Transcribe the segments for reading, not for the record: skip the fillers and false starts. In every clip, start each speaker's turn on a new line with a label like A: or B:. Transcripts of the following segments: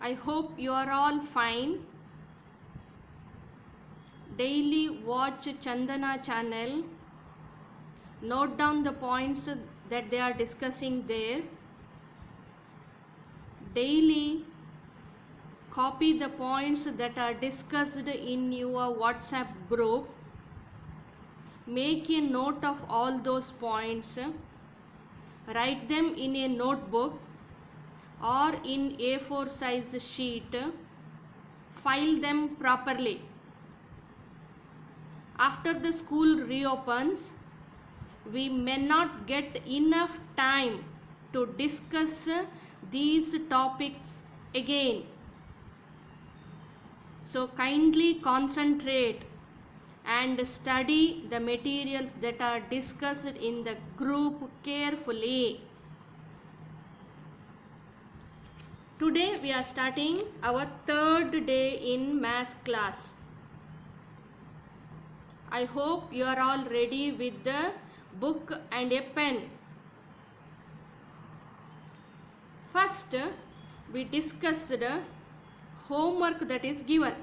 A: I hope you are all fine. Daily watch Chandana channel. Note down the points that they are discussing there. Daily copy the points that are discussed in your WhatsApp group. Make a note of all those points. Write them in a notebook or in A4 size sheet. File them properly. After the school reopens, we may not get enough time to discuss these topics again. So kindly concentrate and study the materials that are discussed in the group carefully. Today we are starting our third day in maths class. I hope you are all ready with the book and a pen. First, we discussed homework that is given.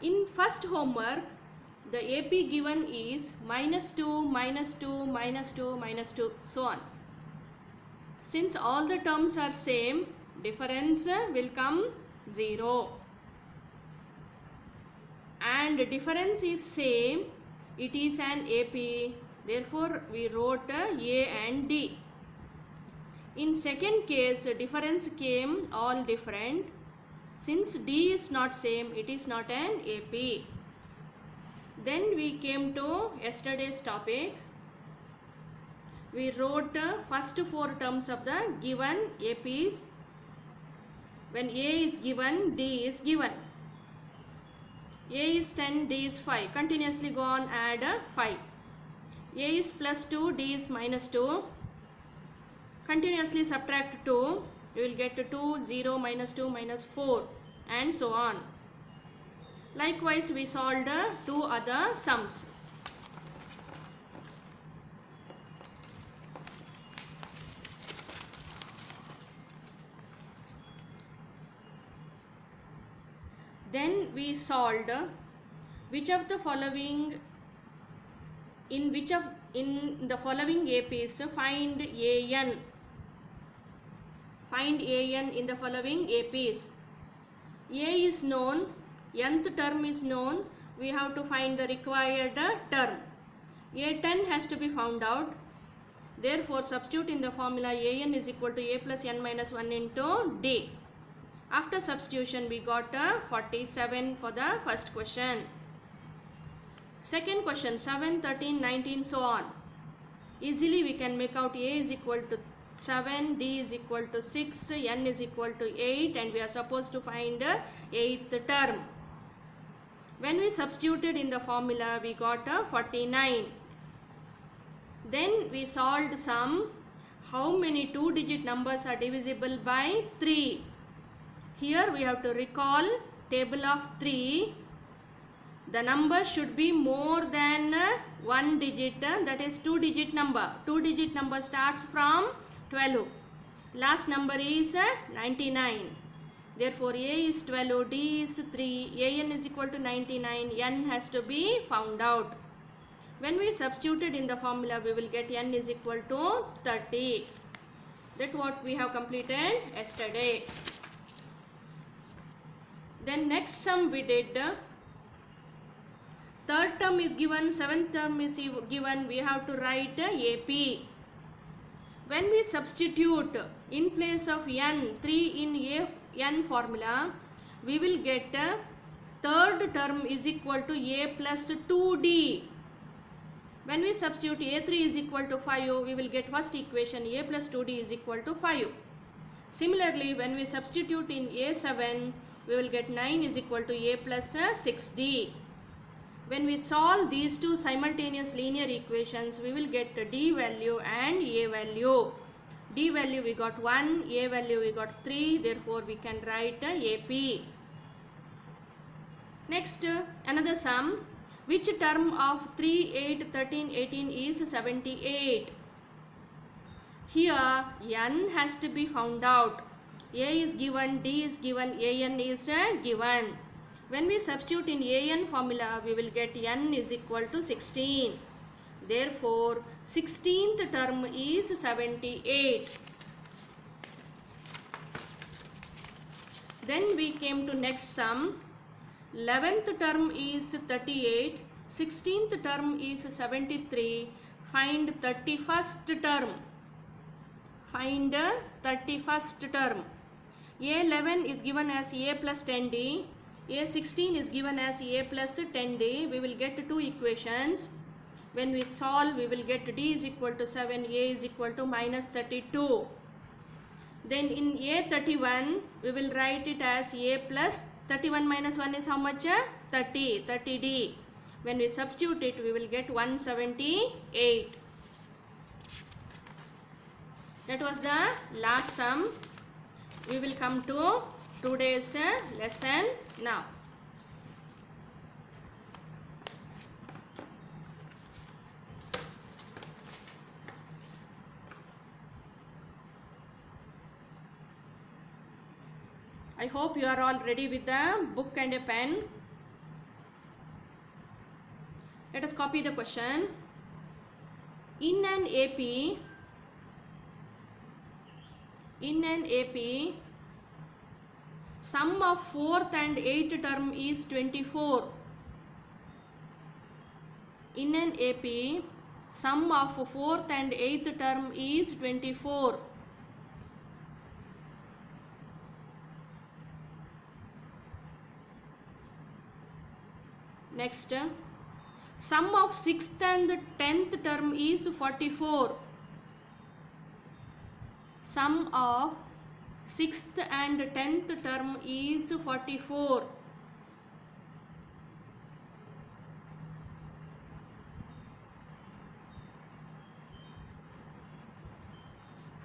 A: In first homework, the AP given is -2, -2, -2, -2, so on. Since all the terms are same, difference will come 0. And difference is same, it is an AP, therefore we wrote A and D. In second case, difference came all different. Since D is not same, it is not an AP. Then we came to yesterday's topic. We wrote first 4 terms of the given APs. When A is given, D is given. A is 10, D is 5. Continuously go on, add 5. A is +2, D is -2. Continuously subtract 2. You will get 2, 0, -2, -4 and so on. Likewise, we solved 2 other sums. Then we solved which of the following in the following APs find AN. Find AN in the following APs. A is known, nth term is known, we have to find the required term. A10 has to be found out. Therefore, substitute in the formula AN is equal to A plus n minus 1 into D. After substitution, we got 47 for the first question. Second question, 7, 13, 19, so on. Easily we can make out A is equal to 7, D is equal to 6, N is equal to 8, and we are supposed to find 8th term. When we substituted in the formula, we got 49. Then we solved some. How many 2-digit numbers are divisible by 3? Here we have to recall table of 3. The number should be more than 1 digit, that is 2-digit number. 2-digit number starts from 12. Last number is 99. Therefore, A is 12, D is 3, AN is equal to 99, N has to be found out. When we substituted in the formula, we will get N is equal to 30. That's what we have completed yesterday. Then next sum we did. Third term is given, seventh term is given, we have to write AP. When we substitute in place of N, 3 in N formula, we will get third term is equal to A plus 2D. When we substitute A3 is equal to 5, we will get first equation A plus 2D is equal to 5. Similarly, when we substitute in A7, we will get 9 is equal to A plus 6D. When we solve these two simultaneous linear equations, we will get D value and A value. D value we got 1, A value we got 3, therefore we can write AP. Next, another sum. Which term of 3, 8, 13, 18 is 78? Here, N has to be found out. A is given, D is given, An is given. When we substitute in An formula, we will get n is equal to 16. Therefore, 16th term is 78. Then we came to next sum. 11th term is 38. 16th term is 73. Find 31st term. Find 31st term. A11 is given as A plus 10D. A16 is given as A plus 10D. We will get two equations. When we solve, we will get D is equal to 7, A is equal to minus 32. Then in A31, we will write it as A plus 31 minus 1 is how much? 30, 30D. When we substitute it, we will get 178. That was the last sum. We will come to today's lesson now. I hope you are all ready with the book and a pen. Let us copy the question. In an AP, sum of 4th and 8th term is 24. In an AP, sum of 4th and 8th term is 24. Next, sum of 6th and 10th term is 44. Sum of 6th and 10th term is 44.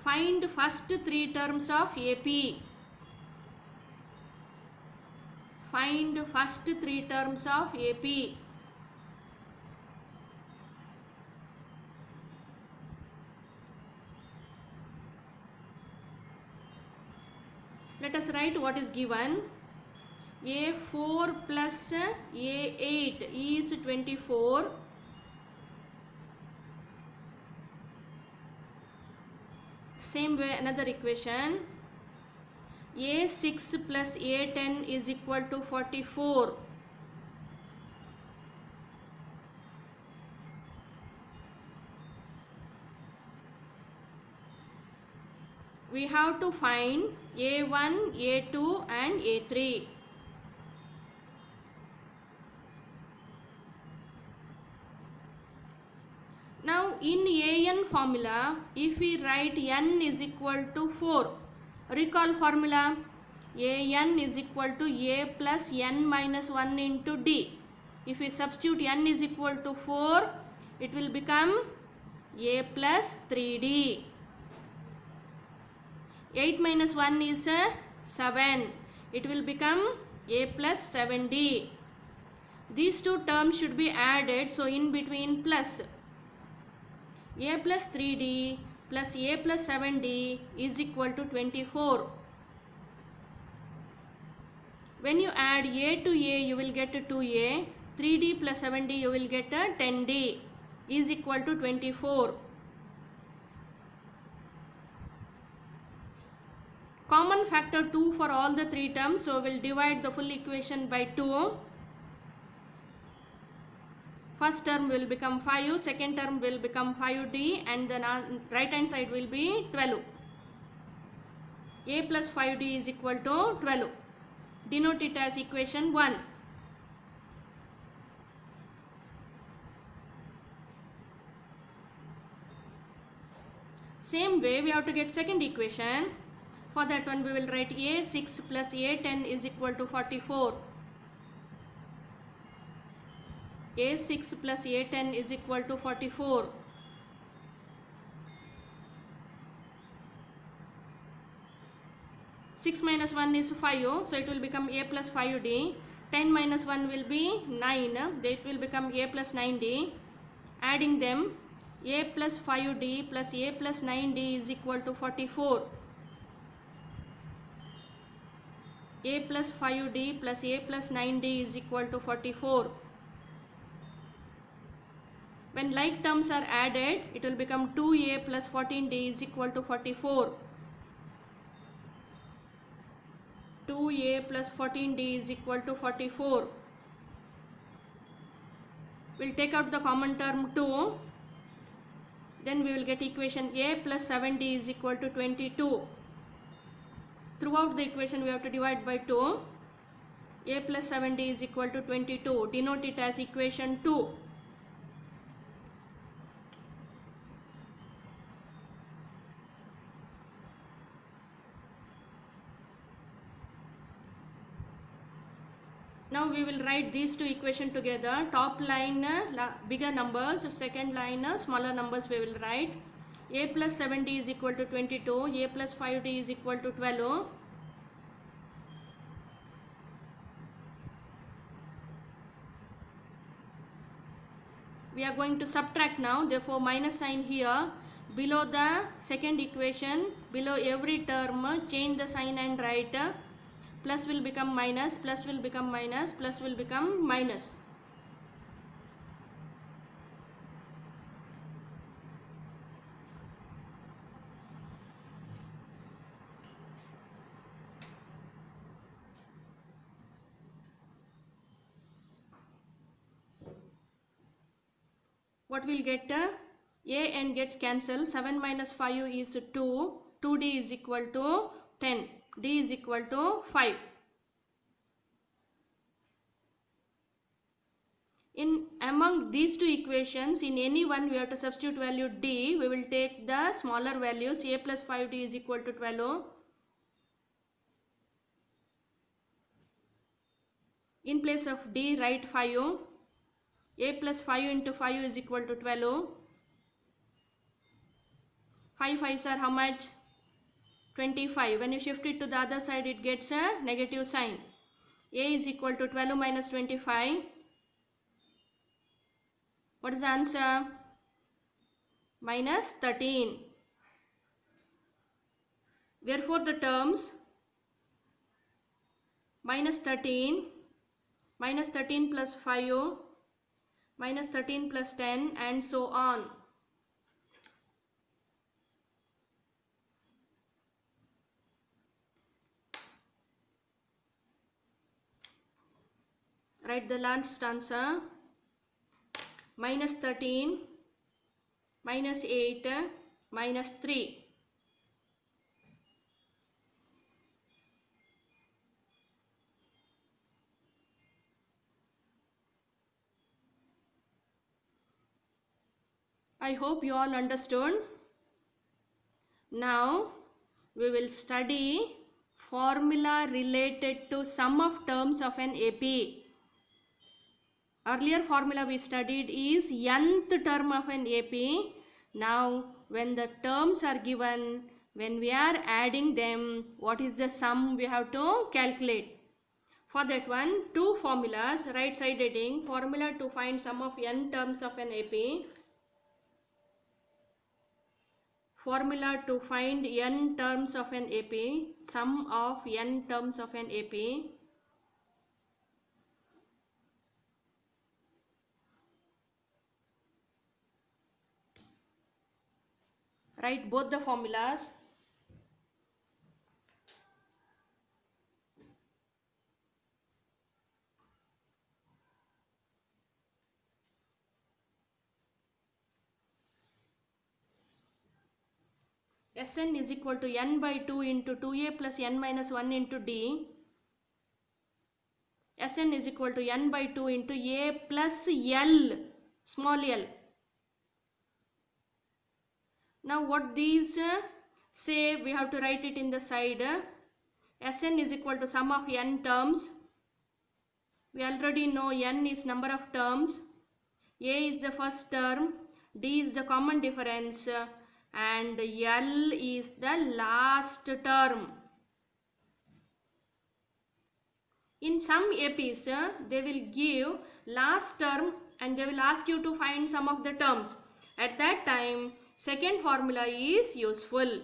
A: Find first three terms of AP. Find first three terms of AP. Let us write what is given. A4 plus A8 is 24. Same way another equation. A6 plus A10 is equal to 44. We have to find A1, A2 and A3. Now in AN formula, if we write n is equal to 4, recall formula, AN is equal to A plus n minus 1 into D. If we substitute n is equal to 4, it will become A plus 3D. 8 minus 1 is 7. It will become A plus 7D. These two terms should be added, so in between plus. A plus 3D plus A plus 7D is equal to 24. When you add A to A, you will get 2A. 3D plus 7D, you will get 10D is equal to 24. Common factor 2 for all the three terms, so we will divide the full equation by 2. First term will become 5, second term will become 5D, and the right hand side will be 12. A plus 5D is equal to 12. Denote it as equation 1. Same way we have to get second equation. For that one we will write A6 plus A10 is equal to 44. A6 plus A10 is equal to 44. Six minus 1 is 5, so it will become A plus 5D. 10 minus 1 will be 9, it will become A plus 9D. Adding them, A plus 5D plus A plus 9D is equal to 44. a plus 5d plus a plus 9d is equal to 44. When like terms are added, it will become 2a plus 14d is equal to 44. 2a plus 14d is equal to 44. We'll take out the common term 2. Then we will get equation a plus 7d is equal to 22. Throughout the equation we have to divide by 2. A plus 7d is equal to 22. Denote it as equation 2. Now we will write these two equations together. Top line bigger numbers, second line smaller numbers we will write. A plus 7d is equal to 22. A plus 5d is equal to 12. We are going to subtract now. Therefore minus sign here. Below the second equation, below every term, change the sign and write. Plus will become minus, plus will become minus, plus will become minus. What will get? A and get cancelled. 7 minus 5 is 2. 2d is equal to 10. D is equal to 5. In among these two equations, in any one we have to substitute value d. We will take the smaller values. A plus 5d is equal to 12. In place of d, write 5. A plus 5 into 5 is equal to 12. 5 5s are how much? 25. When you shift it to the other side, it gets a negative sign. A is equal to 12 minus 25. What is the answer? Minus 13. Therefore, the terms minus 13 plus 5, minus 13 plus 10, and so on. Write the last answer. Minus 13, minus 8, minus 3. I hope you all understood. Now we will study formula related to sum of terms of an AP. Earlier formula we studied is nth term of an AP. Now when the terms are given, when we are adding them, what is the sum we have to calculate. For that one, two formulas, right side heading, formula to find sum of n terms of an AP. Formula to find n terms of an AP, sum of n terms of an AP. Write both the formulas. Sn is equal to n by 2 into 2a plus n minus 1 into d. Sn is equal to n by 2 into a plus l, small l. Now what these say, we have to write it in the side. Sn is equal to sum of n terms. We already know n is number of terms. A is the first term, d is the common difference, and l is the last term. In some APs, they will give last term and they will ask you to find some of the terms. At that time, second formula is useful.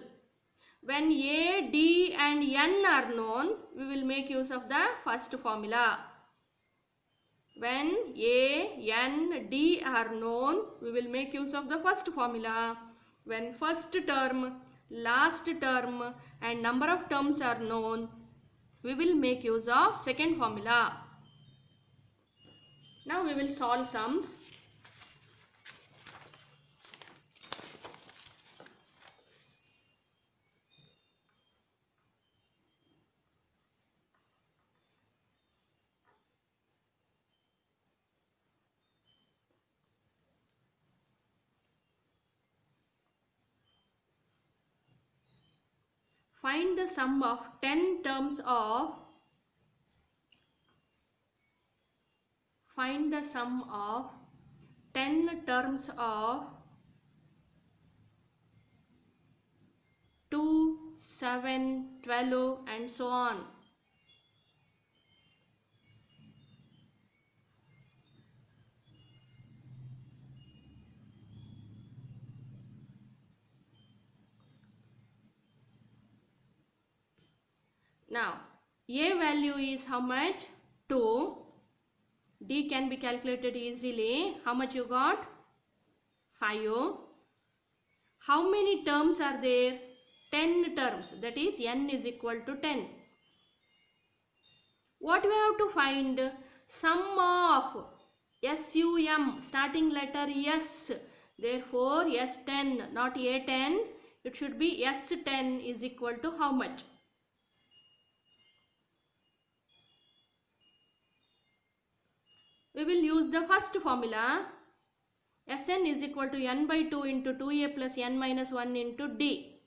A: When A, D and N are known, we will make use of the first formula. When A, N, D are known, we will make use of the first formula. When first term, last term and number of terms are known, we will make use of second formula. Now we will solve sums. Find the sum of 10 terms of 10 terms of 2, 7, 12 and so on. Now, A value is how much? 2. D can be calculated easily. How much you got? 5. How many terms are there? 10 terms. That is n is equal to 10. What we have to find? Sum of SUM, starting letter S. Therefore, S10, not A10. It should be S10 is equal to how much? We will use the first formula. Sn is equal to n by 2 into 2a plus n minus 1 into d.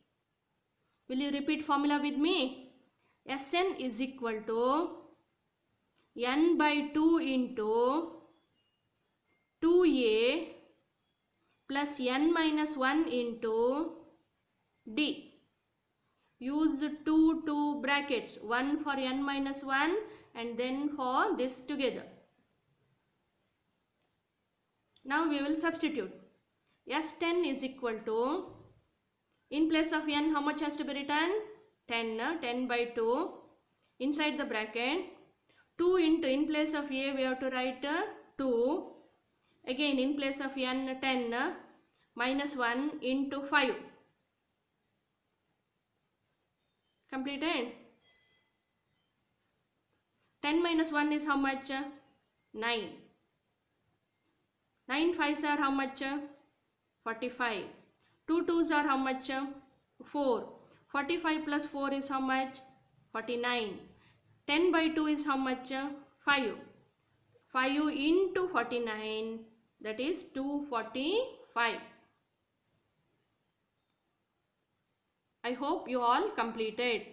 A: Will you repeat formula with me? Sn is equal to n by 2 into 2a plus n minus 1 into d. Use 2 brackets, one for n minus 1 and then for this together. Now we will substitute. S10 is equal to, in place of n, how much has to be written? 10, 10 by 2, inside the bracket, 2 into, in place of a we have to write 2, again in place of n 10, minus 1 into 5. Completed? 10 minus 1 is how much? 9. 9 5s are how much? 45. 2 2s are how much? 4. 45 plus 4 is how much? 49. 10 by 2 is how much? 5. 5 into 49, that is 245. I hope you all completed.